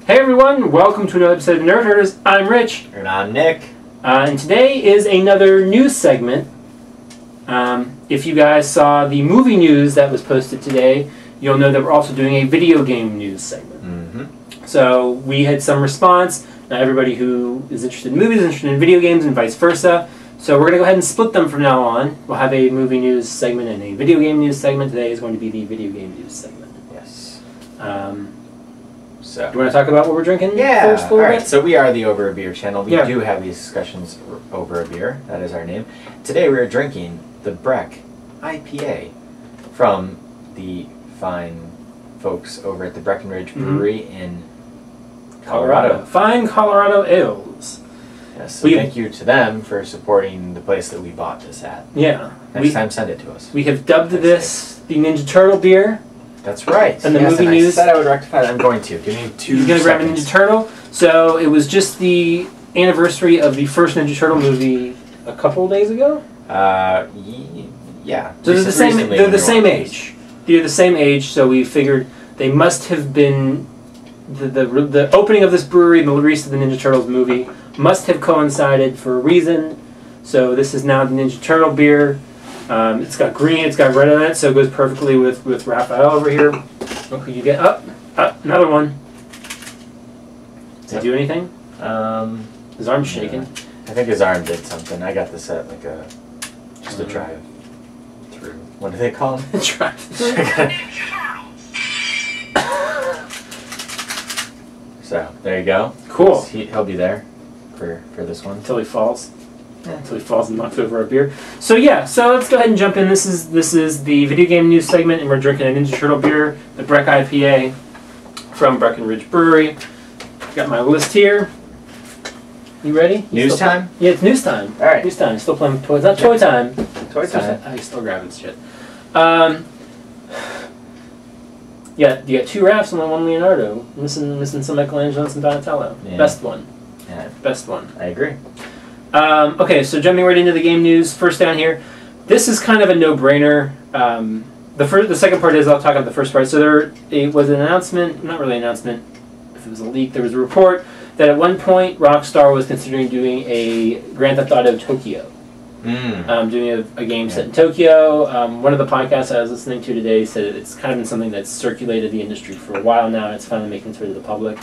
Hey everyone, welcome to another episode of Nerd Herders. I'm Rich. And I'm Nick. And today is another news segment. If you guys saw the movie news that was posted today, you'll know that we're also doing a video game news segment. Mm-hmm. So we had some response. Now everybody who is interested in movies is interested in video games and vice versa. So we're going to go ahead and split them from now on. We'll have a movie news segment and a video game news segment. Today is going to be the video game news segment. Yes. Do you want to talk about what we're drinking first? All right. So we are the Over a Beer channel. We Yeah. do have these discussions over a beer. That is our name. Today we are drinking the Breck IPA from the fine folks over at the Breckenridge Brewery in Colorado. Fine Colorado ales. Yes. So thank you to them for supporting the place that we bought this at. Yeah. Next time, send it to us. We have dubbed this the Ninja Turtle beer. That's right. And the movie and news. I said I would rectify that. I'm going to. Give me 2 You're going to grab a Ninja Turtle. So it was just the anniversary of the first Ninja Turtle movie a couple days ago? Yeah. So they're the same age. They're the same age, so we figured they must have been... The opening of this brewery and the release of the Ninja Turtles movie must have coincided for a reason. So this is now the Ninja Turtle beer. It's got green, it's got red on it, so it goes perfectly with Raphael over here. What could you get? Another one. Does he do anything? His arm's shaking. I think his arm did something. I got this at like just a drive through. What do they call them? Drive through. So there you go. Cool. He'll be there for this one Until he falls. Until he falls and knocks over our beer. So yeah, so let's go ahead and jump in. This is the video game news segment, and we're drinking a Ninja Turtle beer, the Breck IPA from Breckenridge Brewery. Got my list here. You ready? News time? Yeah, it's news time. All right. News time. Still playing toys. Not toy time. Toy time. I still grabbing shit. Yeah, you got 2 Raphs and 1 Leonardo. Missing some Michelangelo and some Donatello. Yeah. Best one. Yeah. Best one. I agree. Okay, so jumping right into the game news. First down here, this is kind of a no-brainer. The second part is I'll talk about the first part. So it was an announcement, not really an announcement. If it was a leak, there was a report that at one point Rockstar was considering doing a Grand Theft Auto Tokyo. Doing a game set in Tokyo. One of the podcasts I was listening to today said it's kind of been something that's circulated the industry for a while now. It's finally making its way to the public.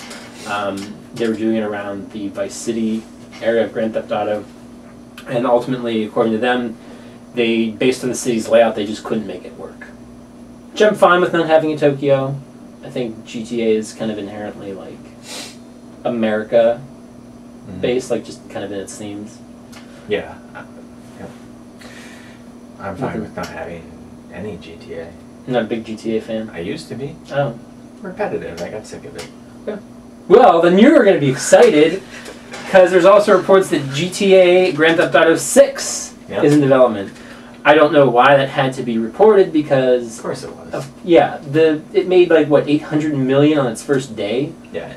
They were doing it around the Vice City area of Grand Theft Auto, and ultimately, according to them, based on the city's layout, they just couldn't make it work. Which I'm fine with not having a Tokyo. I think GTA is kind of inherently like America based, like just kind of in its themes. Yeah. I'm fine with not having any GTA. I'm not a big GTA fan. I used to be. Oh. Repetitive. I got sick of it. Okay. Well, then you're going to be excited because there's also reports that GTA Grand Theft Auto 6 is in development. I don't know why that had to be reported because... Of course it was. It made like, what, $800 million on its first day? Yeah,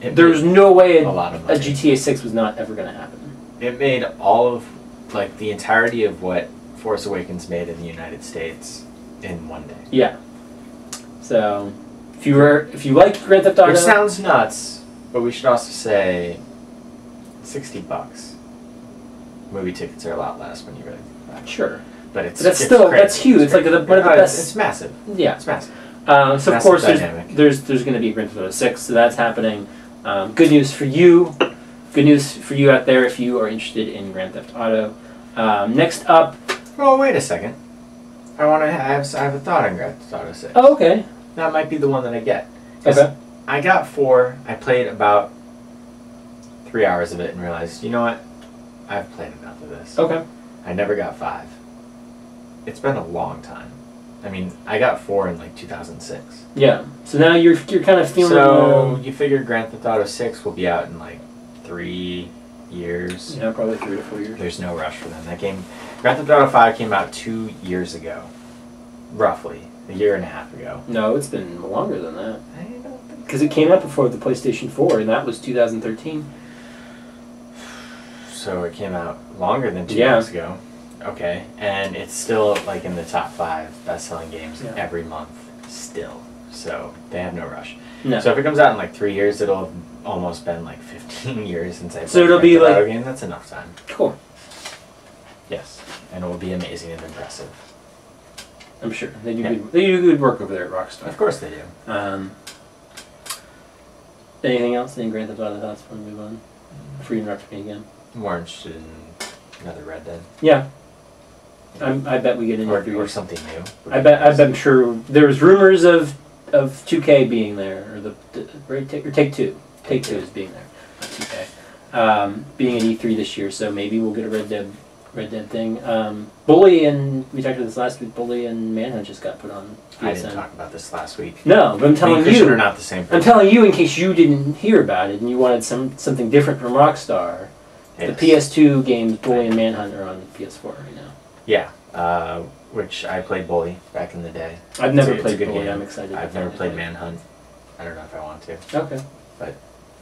There's no way a lot of money. A GTA 6 was not ever going to happen. It made all of, like, the entirety of what Force Awakens made in the United States in one day. Yeah. So, if you like Grand Theft Auto... Which sounds nuts, but we should also say $60. Movie tickets are a lot less when you really think about it. Sure. But that's huge. It's like one of the best... It's massive. Yeah. It's massive. So of course there's going to be a Grand Theft Auto 6, so that's happening. Good news for you. Good news for you out there if you are interested in Grand Theft Auto. Next up... Oh, wait a second. I have a thought on Grand Theft Auto 6. Oh, okay. That might be the one that I get. Okay. I got 4. I played about 3 hours of it and realized, you know what? I've played enough of this. Okay. I never got 5. It's been a long time. I mean, I got 4 in like 2006. Yeah. So now you're kind of feeling... So you figure Grand Theft Auto 6 will be out in like 3 years. Yeah, probably 3 to 4 years. There's no rush for them. That game, Grand Theft Auto 5 came out 2 years ago. Roughly. A year and a half ago. No, it's been longer than that. I don't think... Because it came out before the PlayStation 4, and that was 2013. So it came out longer than 2 years ago. Okay. And it's still like in the top 5 best-selling games every month. Still. so they have no rush. No. So if it comes out in like 3 years, it'll have almost been like 15 years since I played So it'll be Grand Theft Auto like game. That's enough time. cool. Yes, and it will be amazing and impressive. I'm sure they do. Yeah. Good, they do good work over there at Rockstar. Of course they do. Anything else? Any Grand Theft Auto thoughts before we move on? Before you interrupt me again. More interested in another Red Dead. Yeah. I bet we get an Or interview. something new. I'm sure there was rumors of 2K being there, or Take Two. Take Two is being there, not 2K. Being at E3 this year, so maybe we'll get a Red Dead thing. Bully and we talked about this last week. Bully and Manhunt just got put on PSN. I didn't talk about this last week. No, but I'm telling you. you. Are not the same person. I'm telling you in case you didn't hear about it and you wanted something different from Rockstar. Yes. The PS2 games Bully and Manhunt are on PS4 right now. Yeah, which I played Bully back in the day. I've never It's a played good Bully. game. I'm excited. I've never played Manhunt. I don't know if I want to. Okay. But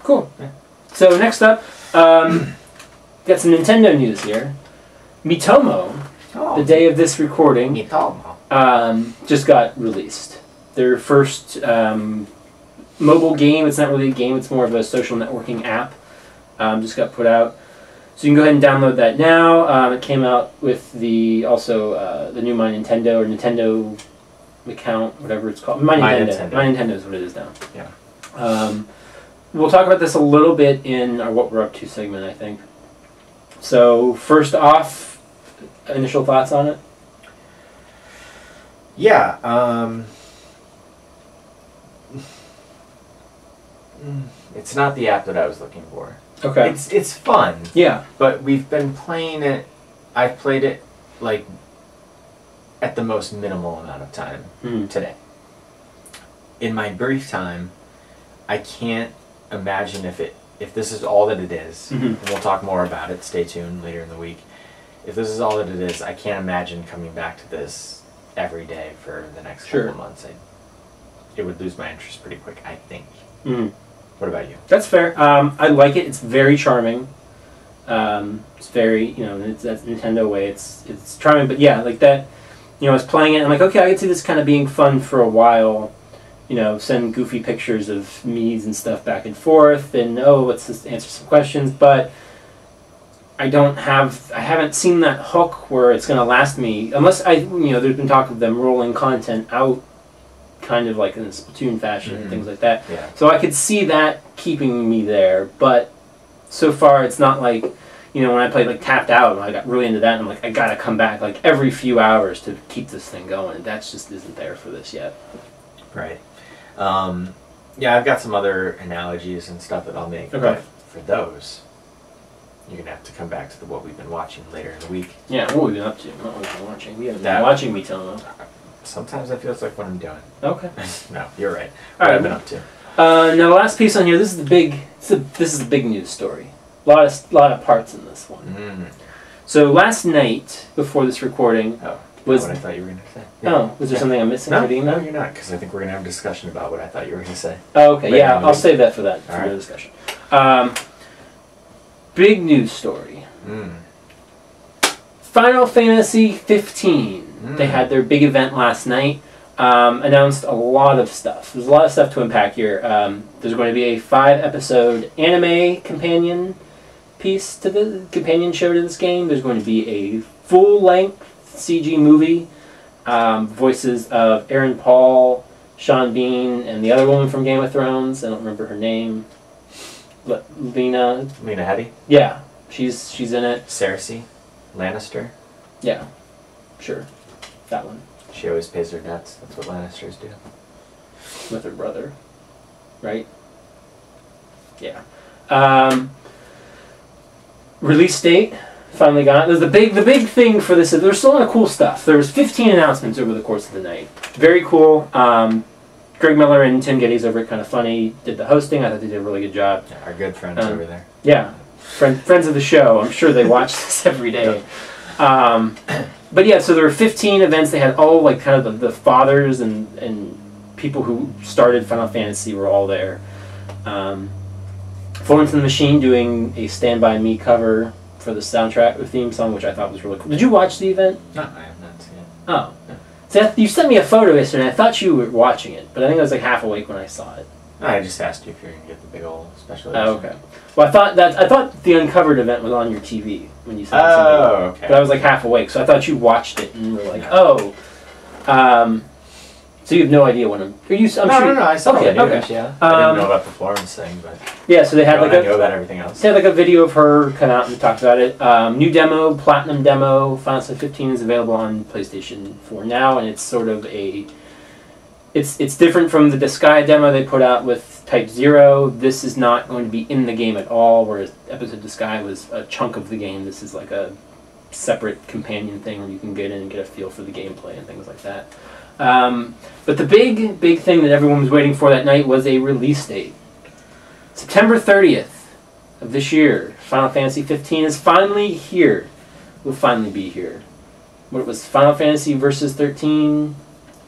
cool. Yeah. So next up, got some Nintendo news here. Miitomo, the day of this recording, Miitomo. just got released. Their first mobile game. It's not really a game. It's more of a social networking app. Just got put out. So you can go ahead and download that now. It came out with the new My Nintendo or Nintendo account, whatever it's called. My Nintendo. My Nintendo is what it is now. Yeah. We'll talk about this a little bit in our What We're Up To segment, I think. So first off, initial thoughts on it? Yeah. It's not the app that I was looking for. Okay. It's fun. Yeah. But we've been playing it. I've played it like at the most minimal amount of time today. In my brief time, I can't imagine if this is all that it is. And we'll talk more about it. Stay tuned later in the week. If this is all that it is, I can't imagine coming back to this every day for the next couple of months. It would lose my interest pretty quick, I think. What about you? That's fair. I like it. It's very charming. It's very, it's that Nintendo way. It's charming, but yeah, like that. I was playing it. I'm like, okay, I could see this kind of being fun for a while. Send goofy pictures of me's and stuff back and forth, and let's just answer some questions. But I haven't seen that hook where it's going to last me unless there's been talk of them rolling content out, kind of like in a Splatoon fashion and things like that. Yeah. So I could see that keeping me there, but so far it's not like, when I played like Tapped Out and I got really into that and I'm like, I gotta come back like every few hours to keep this thing going, and that just isn't there for this yet. Right. Yeah, I've got some other analogies and stuff that I'll make, Okay. but for those, you're going to have to come back to what we've been watching later in the week. Yeah, what we've been up to, not what we've been watching. We haven't been watching Miitomo. Sometimes that feels like what I'm doing. Okay. No, you're right. All right, I've been up to. Now the last piece on here. This is the big news story. A lot of parts in this one. So last night before this recording was what I thought you were going to say. Yeah. Oh, was there something I'm missing? No, you're not, because I think we're going to have a discussion about what I thought you were going to say. Oh, okay. Yeah, I'll save that for the discussion. Big news story. Final Fantasy 15. They had their big event last night. Announced a lot of stuff. There's a lot of stuff to unpack here. There's going to be a 5-episode anime companion piece to the companion show to this game. There's going to be a full-length CG movie. Voices of Aaron Paul, Sean Bean, and the other woman from Game of Thrones. I don't remember her name. Lena Headey? Yeah, she's in it. Cersei Lannister? Yeah, sure. That one. She always pays her debts. That's what Lannisters do. With her brother. Right? Yeah. Release date. Finally got it. There's the big thing for this. There's still a lot of cool stuff. There was 15 announcements over the course of the night. Very cool. Greg Miller and Tim Geddes over at Kind of Funny did the hosting. I thought they did a really good job. Yeah, our good friends over there. Yeah. Friends of the show. I'm sure they watch this every day. But yeah, so there were 15 events. They had all like kind of the fathers and people who started Final Fantasy were all there. Florence and the Machine doing a Stand By Me cover for the soundtrack, the theme song, which I thought was really cool. Did you watch the event? No, I have not seen it. Oh. So you sent me a photo yesterday, and I thought you were watching it, but I think I was like half awake when I saw it. I just asked you if you're going to get the big old special edition. Oh, okay. Well, I thought the Uncovered event was on your TV when you said it. Oh, okay. But I was like half awake, so I thought you watched it and were like, No. oh. So you have no idea what I'm. Are you? I'm sure. No. I saw Okay, the videos, okay. yeah. I didn't know about the Florence thing, but Yeah, so they had like I know about everything else. They had like a video of her come out and talked about it. New demo, platinum demo, Final Fantasy 15 is available on PlayStation 4 now, and it's sort of a. It's different from the Disgaea demo they put out with Type 0. This is not going to be in the game at all, whereas Episode Disgaea was a chunk of the game. This is like a separate companion thing where you can get in and get a feel for the gameplay and things like that. But the big thing that everyone was waiting for that night was a release date. September 30th of this year, Final Fantasy 15 is finally here. Will finally be here. What it was, Final Fantasy Versus 13,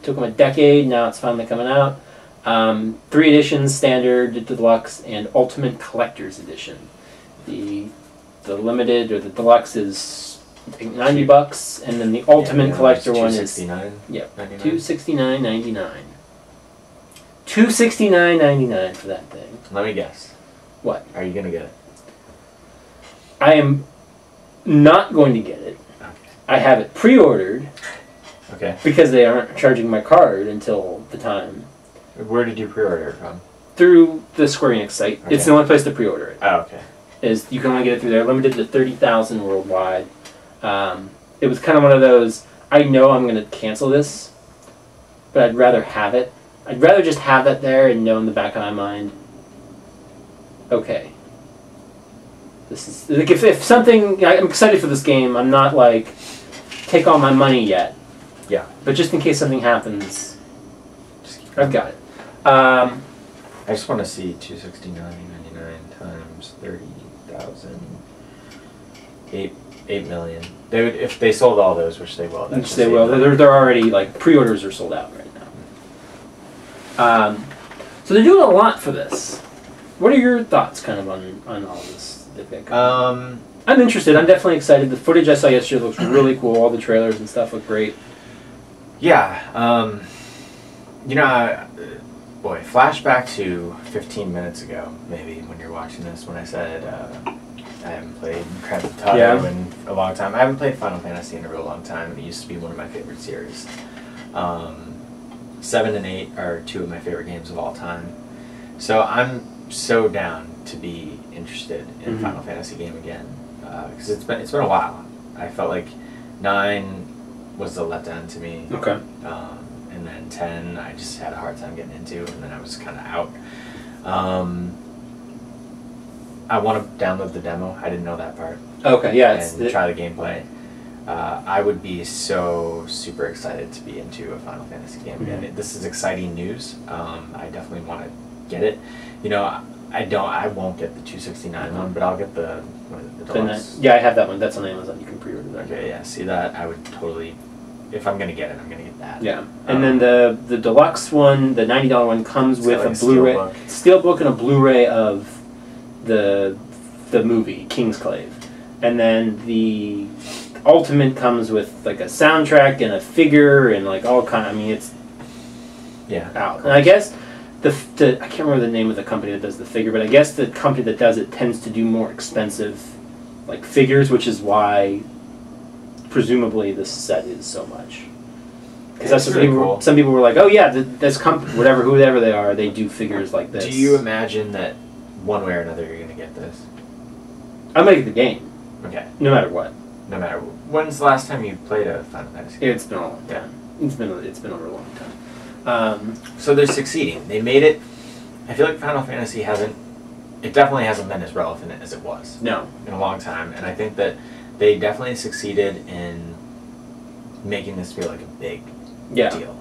took them a decade, now it's finally coming out. 3 editions, Standard, Deluxe, and Ultimate Collector's Edition. The limited, or the Deluxe is I think $90, and then the Ultimate Collector one is $269.99. $269.99 for that thing. Let me guess. What? Are you gonna get it? I am not going to get it. Okay. I have it pre-ordered. Okay. Because they aren't charging my card until the time. Where did you pre-order it from? Through the Square Enix site. Okay. It's the only place to pre-order it. Oh, okay. You can only get it through there. Limited to 30,000 worldwide. It was kind of one of those, I know I'm going to cancel this, but I'd rather have it. I'd rather just have that there and know in the back of my mind, okay. This is, like, if something, I'm excited for this game, I'm not like, take all my money yet. Yeah. But just in case something happens, I've got it. I just want to see $269.99 times 30,000. 8 million. They would, if they sold all those, which they will. Which they will. They're already, like, pre-orders are sold out right now. So they're doing a lot for this. What are your thoughts kind of on all this? I'm interested. I'm definitely excited. The footage I saw yesterday looks really cool. All the trailers and stuff look great. Yeah. You know, boy, flashback to 15 minutes ago, maybe, when you're watching this, when I said I haven't played Grand Theft Auto in a long time. I haven't played Final Fantasy in a real long time, and it used to be one of my favorite series. 7 and 8 are 2 of my favorite games of all time. So I'm so down to be interested in a Final Fantasy game again, because it's been a while. I felt like 9 was a letdown to me. Okay. And then 10, I just had a hard time getting into, and then I was kind of out. I want to download the demo. I didn't know that part. Okay, yeah. And try the gameplay. I would be so super excited to be into a Final Fantasy game again. This is exciting news. I definitely want to get it. You know, I won't get the 269 one, but I'll get the Deluxe. Yeah, I have that one. That's on Amazon. You can pre-order that. Okay, yeah. See that? I would totally. If I'm gonna get it, I'm gonna get that. Yeah, and then the Deluxe one, the $90 one, comes with like a Blu-ray, Steelbook, and a Blu-ray of the movie Kingsclave, and then the Ultimate comes with like a soundtrack and a figure and like all kind. I mean, it's out. And I guess I can't remember the name of the company that does the figure, but I guess the company that does it tends to do more expensive like figures, which is why presumably this set is so much. Because that's really cool. Some people were like, "Oh yeah, this company, whoever they are, they do figures like this." Do you imagine that one way or another you're gonna get this? I'm gonna get the game. Okay. No matter what. No matter when's the last time you played a Final Fantasy game? It's been a long time. It's been over a long time. So they're succeeding. They made it. I feel like Final Fantasy hasn't. It definitely hasn't been as relevant as it was. No. In a long time, and I think that they definitely succeeded in making this feel like a big deal.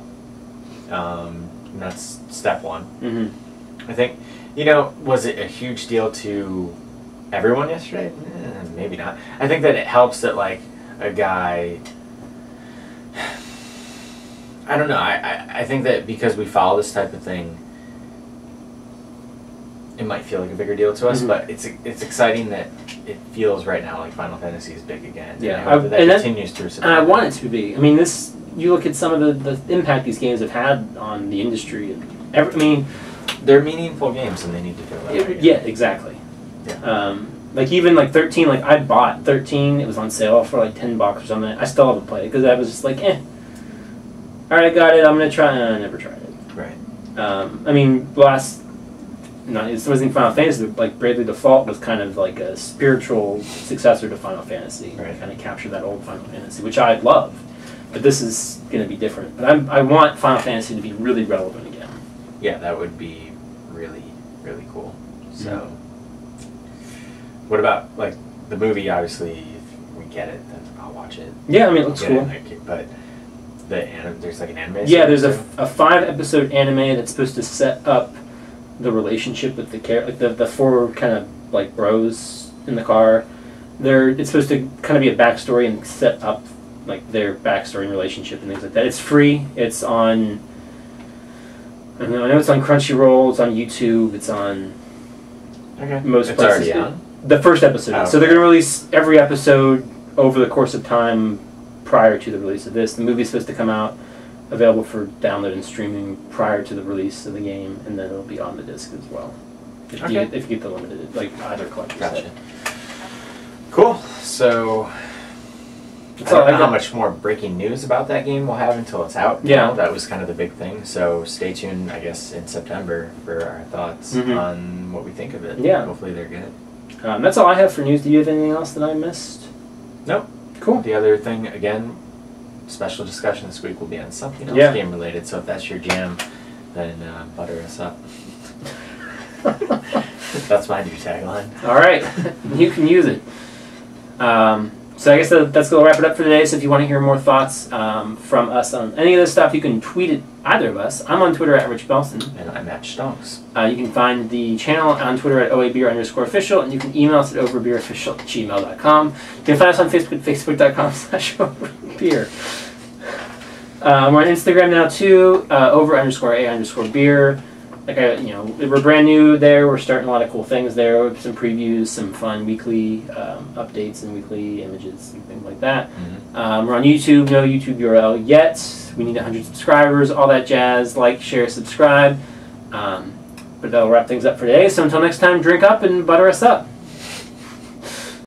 And that's step one. I think, was it a huge deal to everyone yesterday? Maybe not. I think that it helps that, like, a guy... I don't know. I think that because we follow this type of thing, it might feel like a bigger deal to us, but it's exciting that it feels right now like Final Fantasy is big again. Yeah, and I hope that continues to. And I want it to be. I mean, this you look at some of the impact these games have had on the industry. And I mean, they're meaningful games, and they need to feel that way. Yeah, exactly. Yeah. Like even like 13, like I bought 13. It was on sale for like $10 or something. I still haven't played it because I was just like, eh. All right, I got it. I'm gonna try. And I never tried it. Right. I mean, it wasn't Final Fantasy. Like Bravely Default was kind of like a spiritual successor to Final Fantasy. Right. Kind of captured that old Final Fantasy, which I love. But this is going to be different. But I want Final Fantasy to be really relevant again. Yeah, that would be really, really cool. So, what about like the movie? Obviously, if we get it, then I'll watch it. Yeah, I mean, it looks cool. But there's like an anime. Yeah, there's a 5-episode anime that's supposed to set up the relationship with the character, like the 4 kind of like bros in the car. It's supposed to kind of be a backstory and set up like their backstory and relationship and things like that. It's free. It's on. I know it's on Crunchyroll. It's on YouTube. It's on most places. Already on? The first episode. Oh, so they're going to release every episode over the course of time prior to the release of this. The movie's supposed to come out available for download and streaming prior to the release of the game, and then it'll be on the disc as well. If you get the limited, like either collector's set. Cool. So I don't know how much more breaking news about that game we'll have until it's out. Yeah. That was kind of the big thing. So stay tuned, I guess, in September for our thoughts on what we think of it. Yeah. Hopefully they're good. That's all I have for news. Do you have anything else that I missed? Nope. Cool. The other thing, again, special discussion this week will be on something else game related. So if that's your jam, then butter us up. That's my new tagline. All right. You can use it. So I guess that's going to wrap it up for today. So if you want to hear more thoughts from us on any of this stuff, you can tweet at either of us. I'm on Twitter at Rich Belson. And I'm at Stonks. You can find the channel on Twitter at OABeer_official, and you can email us at overbeerofficial@gmail.com. You can find us on Facebook, facebook.com/overbeer. We're on Instagram now too, over_a_beer. Like we're brand new there. We're starting a lot of cool things there. Some previews, some fun weekly updates, and weekly images and things like that. We're on YouTube. No YouTube URL yet. We need 100 subscribers. All that jazz. Like, share, subscribe. But that'll wrap things up for today. So until next time, drink up and butter us up.